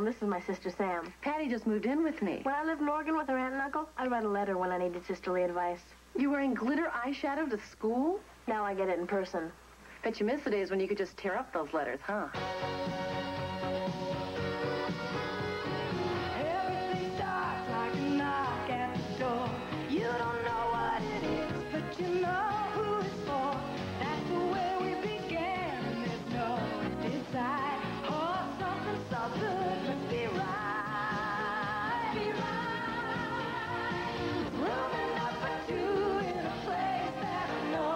This is my sister, Sam. Patty just moved in with me. When I lived in Oregon with her aunt and uncle, I wrote a letter when I needed sisterly advice. You wearing glitter eyeshadow to school? Now I get it in person. Bet you miss the days when you could just tear up those letters, huh? Everything starts like a knock at the door. You don't know what it is, but you know who it's for. That's the way we began, and there's no decide. Oh, something so good must be right. Be right. Room enough for two in a place that I know.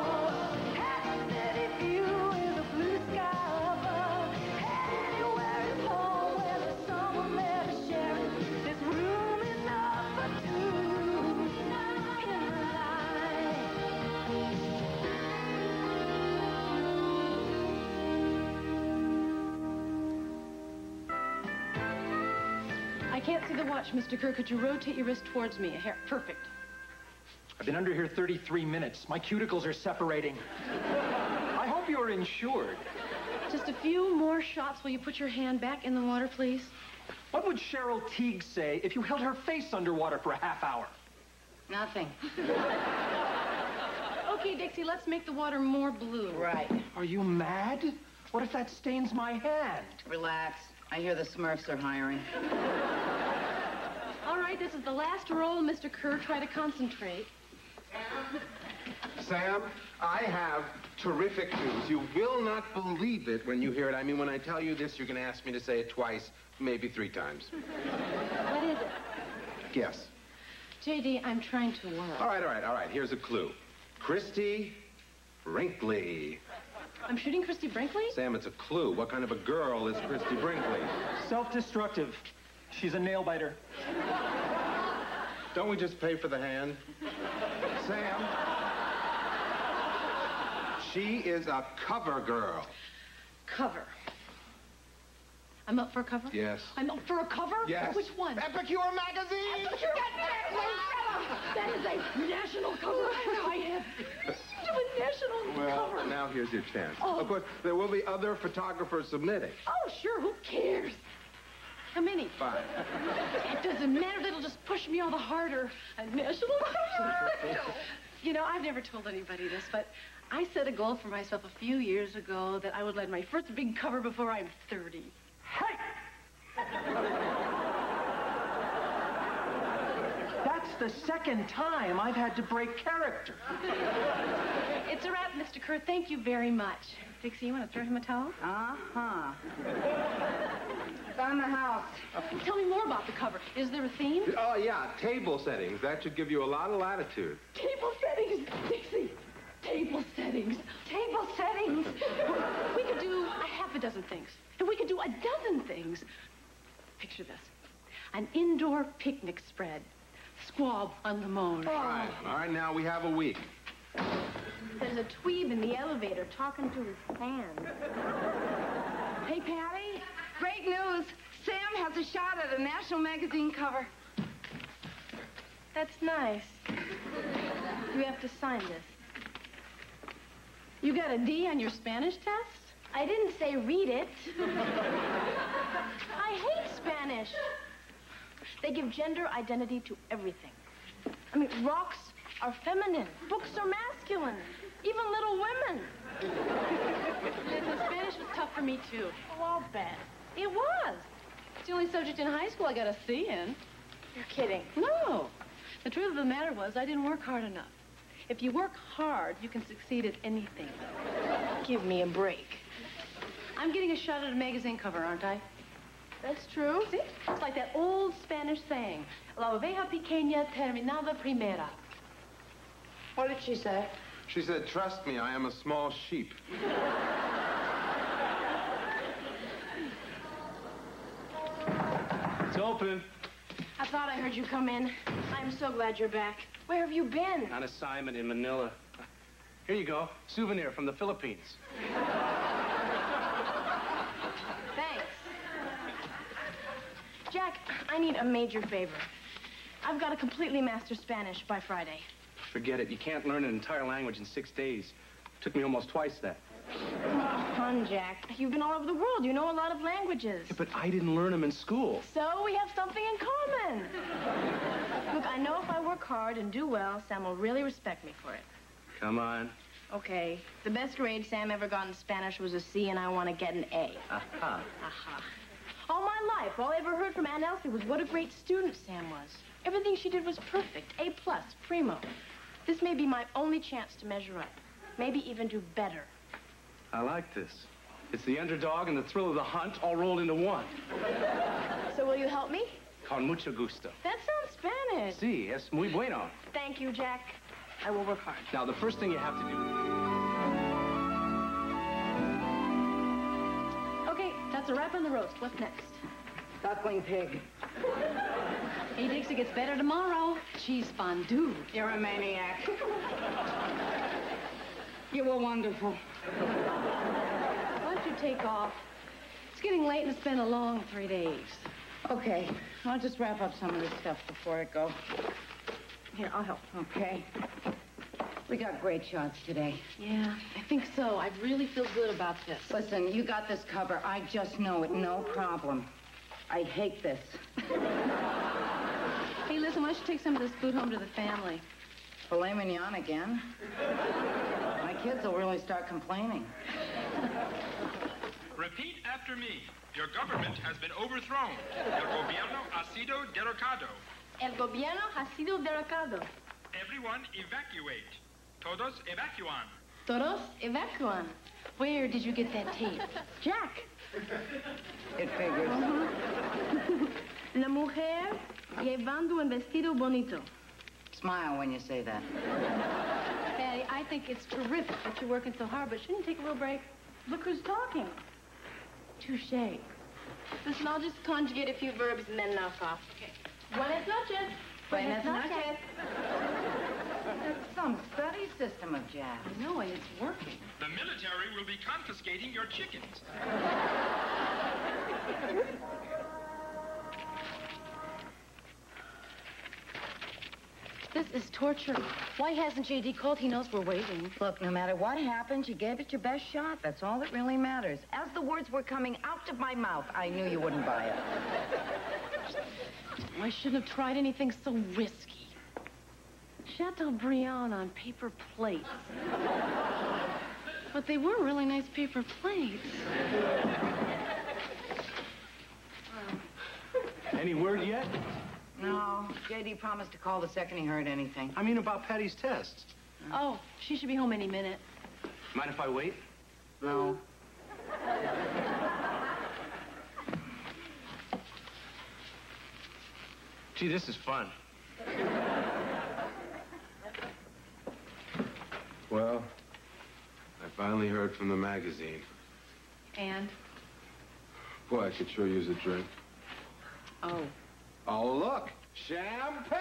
Half a city view with a blue sky above. Anywhere is home where there's someone there to share it. There's room enough for two in the light. I can't see the watch, Mr. Kerr. Could you rotate your wrist towards me? Here, perfect. I've been under here 33 minutes. My cuticles are separating. I hope you're insured. Just a few more shots. Will you put your hand back in the water, please? What would Cheryl Teague say if you held her face underwater for a half hour? Nothing. Okay, Dixie, let's make the water more blue. Right. Are you mad? What if that stains my hand? Relax. I hear the Smurfs are hiring. All right, this is the last roll. Mr. Kerr, try to concentrate. Sam, I have terrific news. You will not believe it when you hear it. I mean, when I tell you this, you're going to ask me to say it twice, maybe 3 times. What is it? Guess. J.D., I'm trying to work. All right. Here's a clue. Christy Brinkley. I'm shooting Christy Brinkley? Sam, it's a clue. What kind of a girl is Christy Brinkley? Self-destructive. She's a nail-biter. Don't we just pay for the hand? Sam, she is a cover girl. Cover. I'm up for a cover? Yes. I'm up for a cover? Yes. Which one? Epicure magazine! That is a national cover. I have a national cover. Well, now here's your chance. Oh. Of course, there will be other photographers submitting. Oh, sure. Who cares? How many? 5. It doesn't matter. That'll just push me all the harder. A national cover. You know, I've never told anybody this, but I set a goal for myself a few years ago that I would land my first big cover before I'm 30. Hey! That's the second time I've had to break character. It's a wrap, Mr. Kerr. Thank you very much. Dixie, you want to throw him a towel? Uh-huh. Found the house. Tell me more about the cover. Is there a theme? Oh, yeah, table settings. That should give you a lot of latitude. Table settings, Dixie. Table settings. Table settings. We could do a half a dozen things. And we could do a dozen things. Picture this. An indoor picnic spread. Squab on limon. All right, now we have a week. There's a tweeb in the elevator talking to his fan. Hey, Patty. Great news. Sam has a shot at a national magazine cover. That's nice. You have to sign this. You got a D on your Spanish test? I didn't say read it. I hate Spanish. They give gender identity to everything. I mean, rocks are feminine. Books are masculine. Even Little Women. Listen, Spanish was tough for me, too. Oh, I'll bet. It was. It's the only subject in high school I got a C in. You're kidding. No. The truth of the matter was I didn't work hard enough. If you work hard, you can succeed at anything. Give me a break. I'm getting a shot at a magazine cover, aren't I? That's true. See? It's like that old Spanish saying, La oveja pequeña terminada primera. What did she say? She said, trust me, I am a small sheep. It's open. I thought I heard you come in. I'm so glad you're back. Where have you been? On assignment in Manila. Here you go. Souvenir from the Philippines. Thanks. Jack, I need a major favor. I've got to completely master Spanish by Friday. Forget it. You can't learn an entire language in 6 days. Took me almost twice that. Come on, Jack. You've been all over the world. You know a lot of languages. Yeah, but I didn't learn them in school. So we have something in common. Look, I know if I work hard and do well, Sam will really respect me for it. Come on. Okay. The best grade Sam ever got in Spanish was a C, and I want to get an A. Aha. Aha. All my life, all I ever heard from Aunt Elsie was what a great student Sam was. Everything she did was perfect. A+, primo. This may be my only chance to measure up. Maybe even do better. I like this. It's the underdog and the thrill of the hunt all rolled into one. So will you help me? Con mucho gusto. That sounds Spanish. Sí, es muy bueno. Thank you, Jack. I will work hard. Now, the first thing you have to do... Okay, that's a wrap on the roast. What's next? Duckling pig. Hey, Dix, it gets better tomorrow. Cheese fondue. You're a maniac. You were wonderful. Why don't you take off? It's getting late and it's been a long 3 days. Okay, I'll just wrap up some of this stuff before I go. Here, I'll help. Okay. We got great shots today. Yeah, I think so. I really feel good about this. Listen, you got this cover. I just know it. No problem. I hate this. Hey, listen, why don't you take some of this food home to the family? Filet mignon again? My kids will really start complaining. Repeat after me. Your government has been overthrown. El gobierno ha sido derrocado. El gobierno ha sido derrocado. Everyone evacuate. Todos evacuan. Todos evacuan. Where did you get that tape? Jack. It figures. La mujer llevando un vestido bonito. Smile when you say that. Patty, I think it's terrific that you're working so hard, but shouldn't you take a little break? Look who's talking. Touché. Listen, I'll just conjugate a few verbs and then knock off. Okay. Buenas noches. Buenas noches. That's some study system of jazz. I know, and it's working. The military will be confiscating your chickens. This is torture. Why hasn't J.D. called? He knows we're waiting. Look, no matter what happens, you gave it your best shot. That's all that really matters. As the words were coming out of my mouth, I knew you wouldn't buy it. I shouldn't have tried anything so risky. Chateaubriand on paper plates. But they were really nice paper plates. Any word yet? No, J.D. promised to call the second he heard anything. I mean about Patty's test. Oh, she should be home any minute. Mind if I wait? No. Gee, this is fun. Well, I finally heard from the magazine. And? Boy, I could sure use a drink. Oh. Oh, look! Champagne!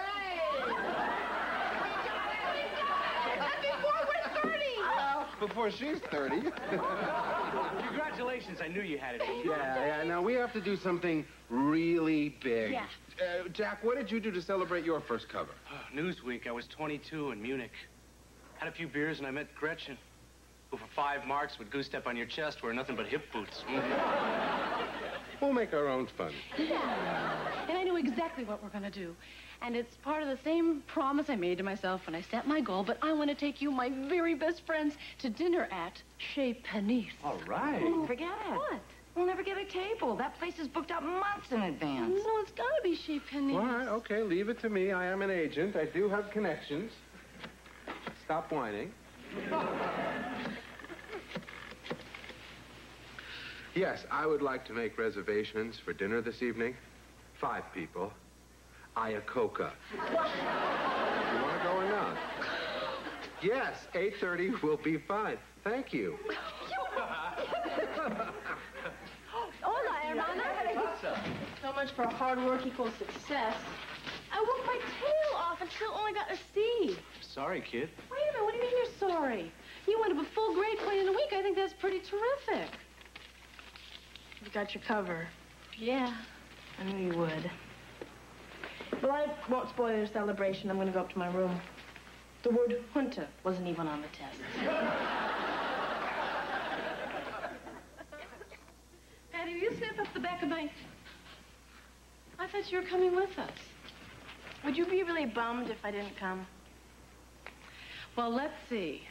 Before she's 30. Congratulations, I knew you had it. Yeah, now we have to do something really big. Yeah. Jack, what did you do to celebrate your first cover? Newsweek, I was 22 in Munich. Had a few beers and I met Gretchen, who for 5 marks would goose step on your chest wearing nothing but hip boots. We'll make our own fun. Yeah. And I know exactly what we're going to do. And it's part of the same promise I made to myself when I set my goal, but I want to take you, my very best friends, to dinner at Chez Panisse. All right. Forget it. What? We'll never get a table. That place is booked up months in advance. No, it's got to be Chez Panisse. All right, okay, leave it to me. I am an agent. I do have connections. Stop whining. Yes, I would like to make reservations for dinner this evening. 5 people. Ayacoca. You want to go or not? Yes, 8:30 will be fine. Thank you. Hola, hermana. So much for hard work equals success. I worked my tail off and still only got a C. Sorry, kid. Wait a minute, what do you mean you're sorry? You went up a full grade point in a week. I think that's pretty terrific. You got your cover. Yeah. I knew you would. Well, I won't spoil your celebration. I'm going to go up to my room. The word junta wasn't even on the test. snap up the back of my... I thought you were coming with us. Would you be really bummed if I didn't come? Well, let's see.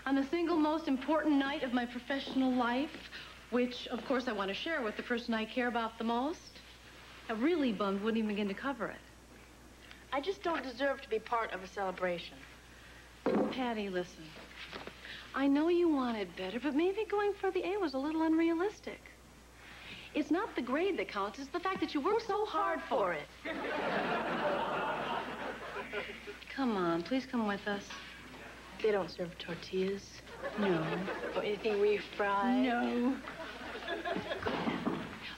On the single most important night of my professional life, which, of course, I want to share with the person I care about the most, a really bummed wouldn't even begin to cover it. I just don't deserve to be part of a celebration. Patty, listen. I know you wanted better, but maybe going for the A was a little unrealistic. It's not the grade that counts, it's the fact that you worked so hard for it. Come on, please come with us. They don't serve tortillas. No. Or anything refried. No.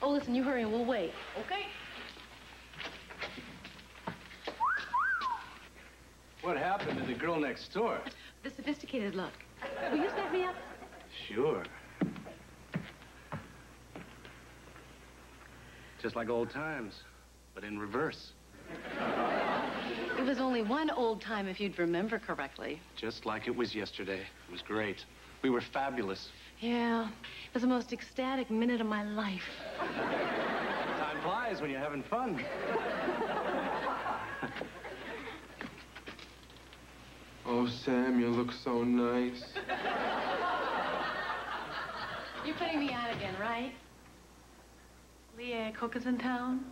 Oh, listen, you hurry and we'll wait. Okay. What happened to the girl next door? The sophisticated look. Will you set me up? Sure. Just like old times, but in reverse. It was only one old time, if you'd remember correctly. Just like it was yesterday. It was great. We were fabulous. Yeah, it was the most ecstatic minute of my life. Time flies when you're having fun. Oh, Sam, you look so nice. You're putting me out again, right? Leah Coca's in town?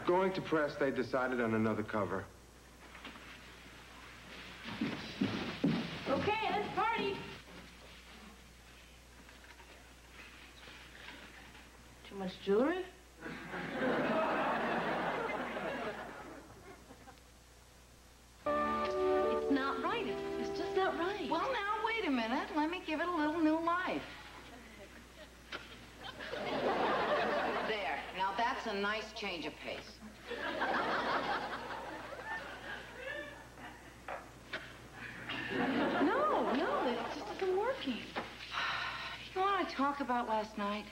Going to press, they decided on another cover. Okay, let's party. Too much jewelry? It's not right. It's just not right. Well, now, wait a minute. Let me give it a little new life. There. Now, that's a nice change of pace. No, it just isn't working. You want to talk about last night?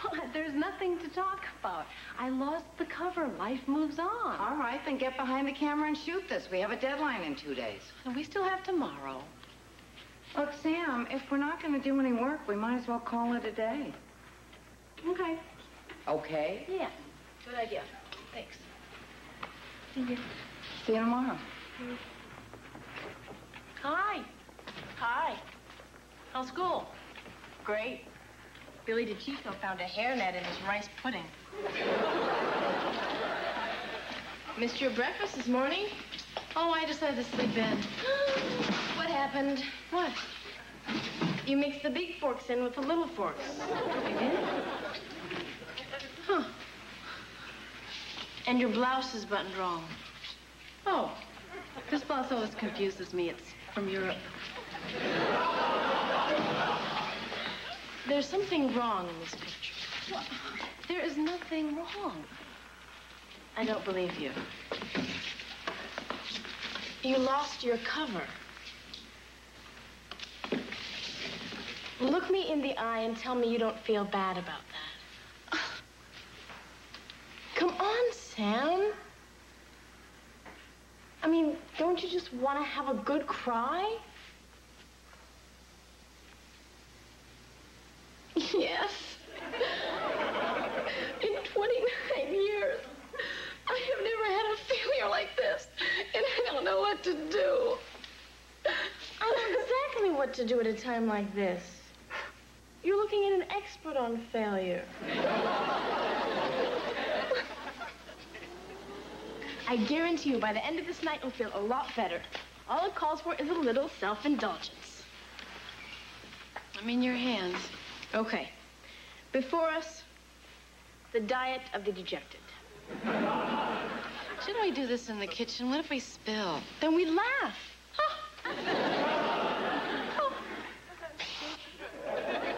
What? There's nothing to talk about. I lost the cover. Life moves on. All right, then get behind the camera and shoot this. We have a deadline in 2 days. And we still have tomorrow. Look, Sam, if we're not going to do any work, we might as well call it a day. Okay. Okay? Yeah, good idea. Thanks. See you. See you tomorrow. Hi. Hi. How's school? Great. Billy DeChico found a hairnet in his rice pudding. Missed your breakfast this morning? Oh, I decided to sleep in. What happened? What? You mixed the big forks in with the little forks. I did? Huh. And your blouse is buttoned wrong. Oh, this blouse always confuses me. It's from Europe. There's something wrong in this picture. What? There is nothing wrong. I don't believe you. You lost your cover. Look me in the eye and tell me you don't feel bad about that. Come on, Sam. I mean, don't you just want to have a good cry? Yes. In 29 years, I have never had a failure like this, and I don't know what to do. I know exactly what to do at a time like this. You're looking at an expert on failure. I guarantee you, by the end of this night, you'll feel a lot better. All it calls for is a little self-indulgence. I'm in your hands. Okay. Before us, the diet of the dejected. Shouldn't we do this in the kitchen? What if we spill? Then we laugh.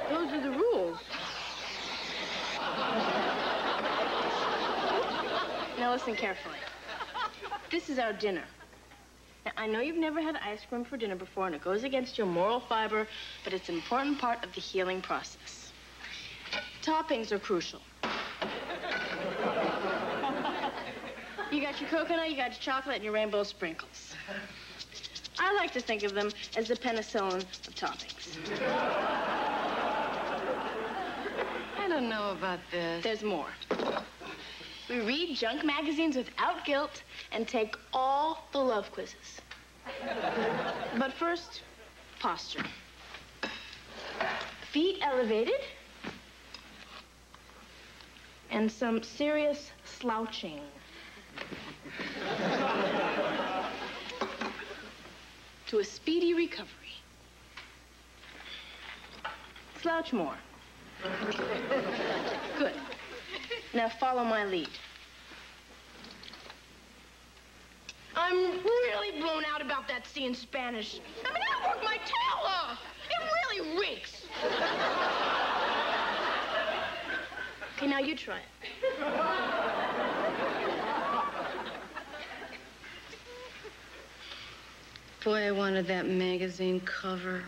Those are the rules. Now listen carefully. This is our dinner. Now, I know you've never had ice cream for dinner before, and it goes against your moral fiber, but it's an important part of the healing process. Toppings are crucial. You got your coconut, you got your chocolate, and your rainbow sprinkles. I like to think of them as the penicillin of toppings. I don't know about this. There's more. We read junk magazines without guilt and take all the love quizzes. But first, posture. Feet elevated. And some serious slouching. To a speedy recovery. Slouch more. Good. Now follow my lead. I'm really blown out about that C in Spanish. I mean, I worked my tail off. It really reeks. Okay, now you try it. Boy, I wanted that magazine cover.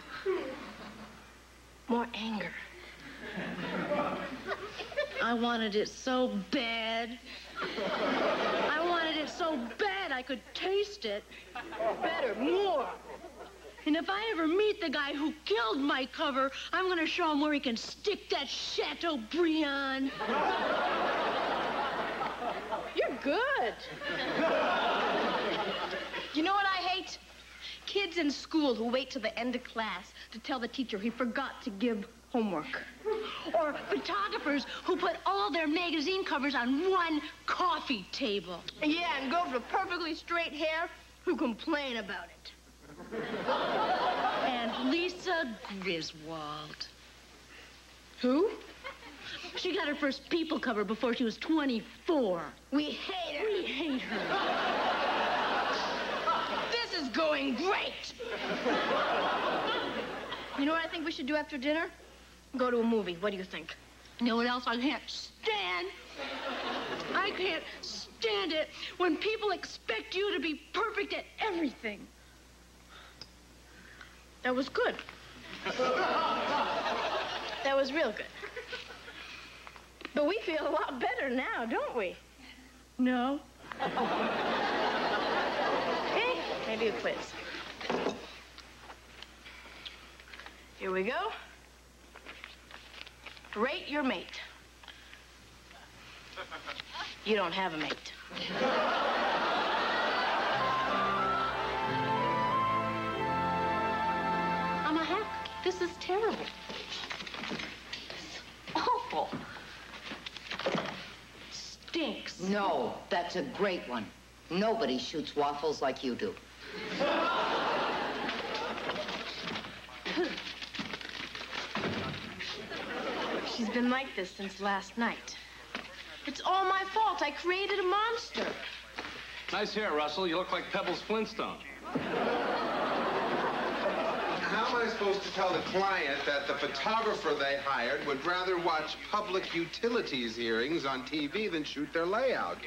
More anger. I wanted it so bad. I wanted it so bad I could taste it. Better, more. And if I ever meet the guy who killed my cover, I'm going to show him where he can stick that Chateaubriand. You're good. You know what I hate? Kids in school who wait till the end of class to tell the teacher he forgot to give homework. Or photographers who put all their magazine covers on one coffee table. Yeah, and girls with perfectly straight hair who complain about it. And Lisa Griswold. Who? She got her first People cover before she was 24. We hate her. We hate her. This is going great. You know what I think we should do after dinner? Go to a movie. What do you think? You know what else I can't stand? I can't stand it when people expect you to be perfect at everything. That was good. That was real good. But we feel a lot better now, don't we? No. Okay, maybe a quiz. Here we go. Rate your mate. You don't have a mate. I'm a hack. This is terrible. Awful. Stinks. No, that's a great one. Nobody shoots waffles like you do. She's been like this since last night. It's all my fault. I created a monster. Nice hair, Russell. You look like Pebbles Flintstone. How am I supposed to tell the client that the photographer they hired would rather watch public utilities hearings on TV than shoot their layout?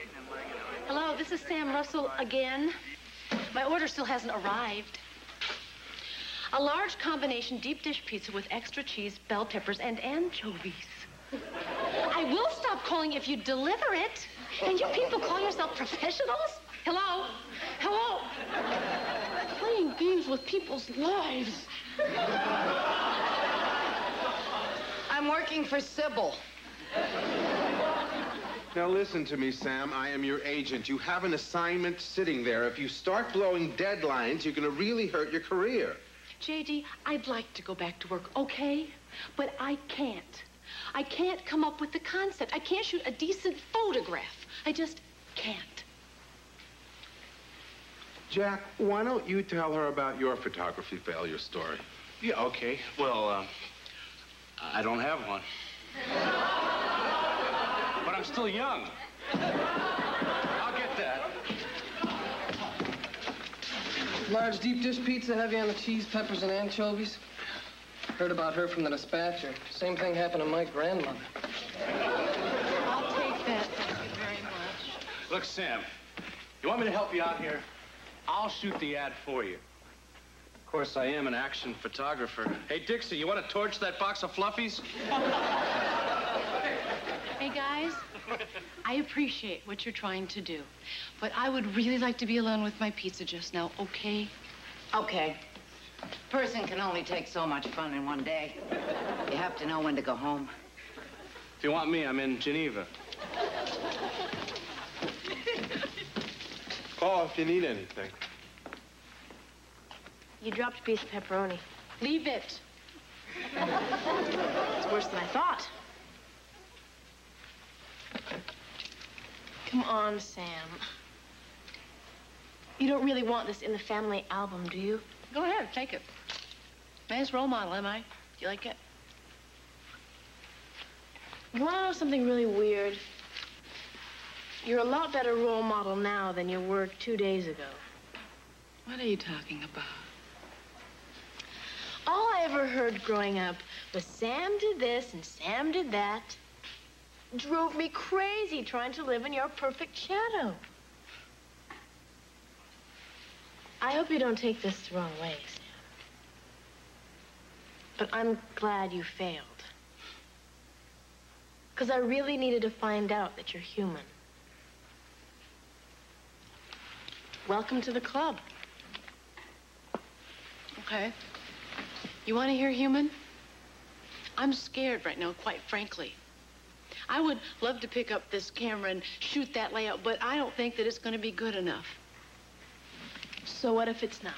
Hello, this is Sam Russell again. My order still hasn't arrived. A large combination deep dish pizza with extra cheese, bell peppers, and anchovies. I will stop calling if you deliver it. And you people call yourself professionals? Hello? Hello? Playing games with people's lives. I'm working for Sybil. Now listen to me, Sam. I am your agent. You have an assignment sitting there. If you start blowing deadlines, you're going to really hurt your career. J.D., I'd like to go back to work, okay? But I can't. I can't come up with the concept. I can't shoot a decent photograph. I just can't. Jack, why don't you tell her about your photography failure story? Yeah, okay. Well, I don't have one. But I'm still young. I'll get that. Large deep dish pizza, heavy on the cheese, peppers, and anchovies. Heard about her from the dispatcher. Same thing happened to my grandmother. I'll take that. Thank you very much. Look, Sam, you want me to help you out here? I'll shoot the ad for you. Of course, I am an action photographer. Hey, Dixie, you want to torch that box of fluffies? Hey, guys, I appreciate what you're trying to do, but I would really like to be alone with my pizza just now, okay? Okay. A person can only take so much fun in one day. You have to know when to go home. If you want me, I'm in Geneva. Call if you need anything. You dropped a piece of pepperoni. Leave it. It's worse than I thought. Come on, Sam. You don't really want this in the family album, do you? Go ahead, take it. Nice role model, am I? Do you like it? You want to know something really weird? You're a lot better role model now than you were 2 days ago. What are you talking about? All I ever heard growing up was Sam did this and Sam did that. Drove me crazy trying to live in your perfect shadow. I hope you don't take this the wrong way, Sam. But I'm glad you failed. Because I really needed to find out that you're human. Welcome to the club. Okay. You want to hear human? I'm scared right now, quite frankly. I would love to pick up this camera and shoot that layout, but I don't think that it's going to be good enough. So what if it's not?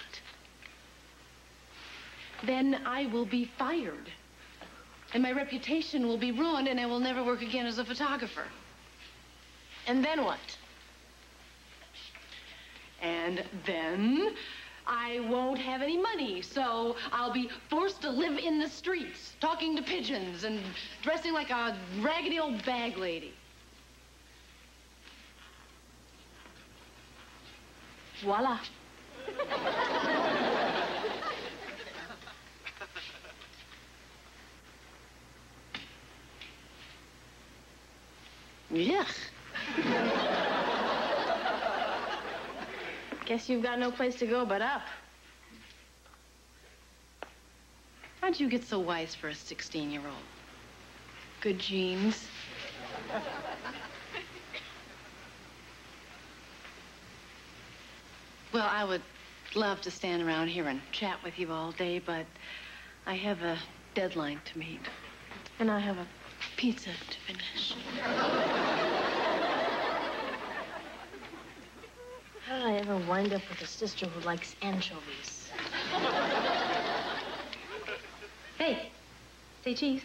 Then I will be fired. And my reputation will be ruined, and I will never work again as a photographer. And then what? And then I won't have any money, so I'll be forced to live in the streets, talking to pigeons and dressing like a raggedy old bag lady. Voila. Yuck. Guess you've got no place to go but up. How'd you get so wise for a 16-year-old? Good genes. Well, I would love to stand around here and chat with you all day, but I have a deadline to meet. And I have a Pizza to finish. How did I ever wind up with a sister who likes anchovies? Hey, say cheese.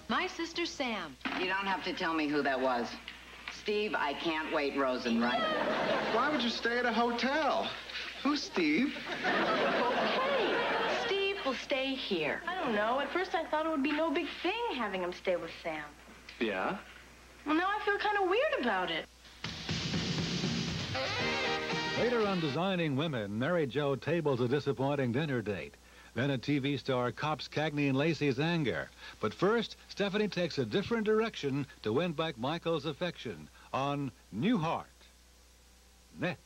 My sister Sam. You don't have to tell me who that was. Steve, I can't wait, Rosen, right? Why would you stay at a hotel? Who's Steve? Okay, Steve will stay here. I don't know. At first I thought it would be no big thing having him stay with Sam. Yeah? Well, now I feel kind of weird about it. Later on Designing Women, Mary Jo tables a disappointing dinner date. Then a TV star cops Cagney and Lacey's anger. But first, Stephanie takes a different direction to win back Michael's affection on New Heart. Next.